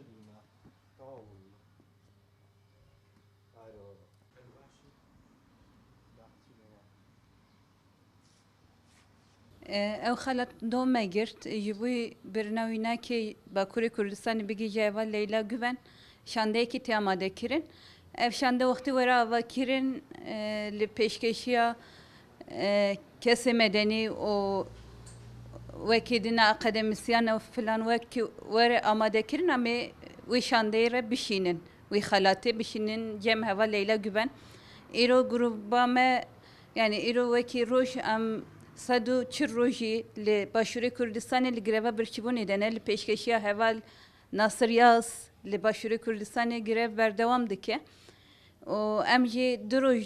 دینا تاول آره او خلط دوم گرت جبوی برناوینا که با کوری کردستان بگی جایوال لیلا گوبن شانده کی تیاماده کرن اف شانده وقتی ورا و کرن لپیشکشیا کسی مدنی و وکی دینا اکادمیسیان و فلان وکی ور آماده کرن اما وی شانده را بشینن وی خلاطه بشینن جمع هوا لیلا گوبن ایرو گروبا ما yani ایرو وکی روش ام صدو چه روزی ل باشوری کردستان لگرفا برچبونی دنه ل پیشکشی هوال ناصریاس ل باشوری کردستان گرف بردوام دکه و امجی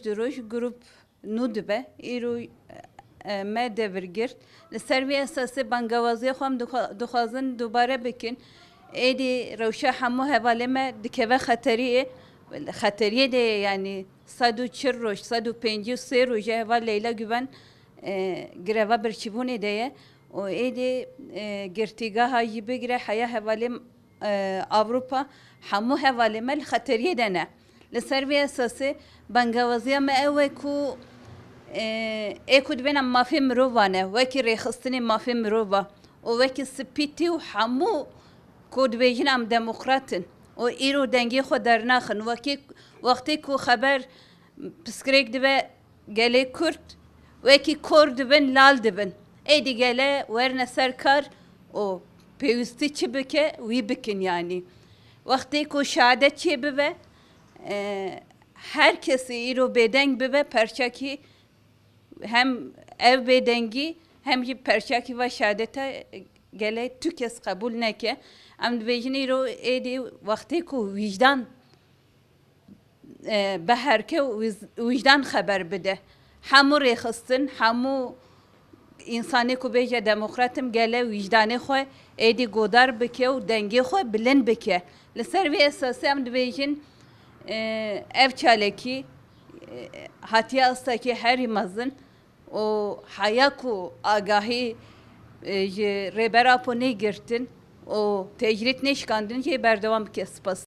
دروش گروپ نودبه ایرو ما devirgird لسروی اساسی بانگوازی خام دخوازن دوباره بکن ایدی روشه همو حواله ما دکه خطریه ده yani صدو چه روز صدو پنجی سه روزه هوال لیلا güven greva birçibune diye o edi gertigaha gibi gire haya havale Avrupa hamu havale mel xateriye dene li servi esası bangavaziya me ewe ku ekud bena mafi mirovane veki rexistini mafi mirova o veki spiti u hamu kod bejin am demokratın o iro dengi xo dernaxın veki vakti ku haber psikrek dibe gele Kürt وکی کرد بن لال دبن ایدی گله ورنه سرکار o پیوستی چی بکه وی بکن yani وقتی کو شهادت چی ببه herkesi iro beden bebe perçaki hem ev bedengi hem ki perçaki ve şehadete gele tükes kabul neke am bejini iro edi vakti ku vicdan به herke vicdan haber bide همو ریخستن همو انسانی کو بیجه دموکراتم گله وجدانی خو ایدی گودار بکه و دنگی خو بلند بکه لسر وی اساسی هم بیجن ev çaleki hatiya astaki her imazın o hayaku agahi rebera pone girtin o tecrit neşkandın ki berdevam kes pas